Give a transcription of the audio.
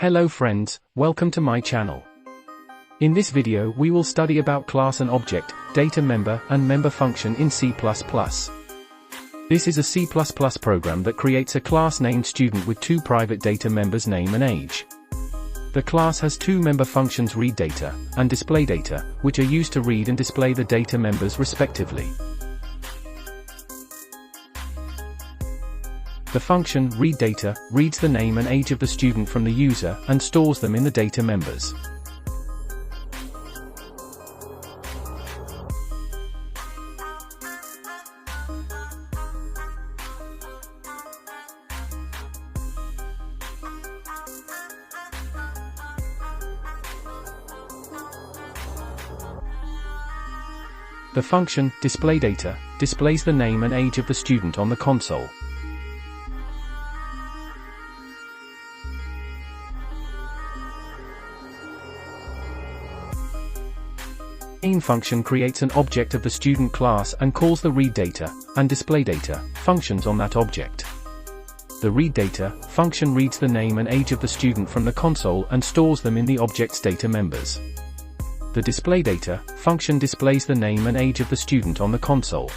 Hello friends, welcome to my channel. In this video we will study about class and object, data member and member function in C++. This is a C++ program that creates a class named student with two private data members, name and age. The class has two member functions, readData and displayData, which are used to read and display the data members respectively. The function readData reads the name and age of the student from the user and stores them in the data members. The function displayData displays the name and age of the student on the console. Main function creates an object of the student class and calls the readData and displayData functions on that object. The readData function reads the name and age of the student from the console and stores them in the object's data members. The displayData function displays the name and age of the student on the console.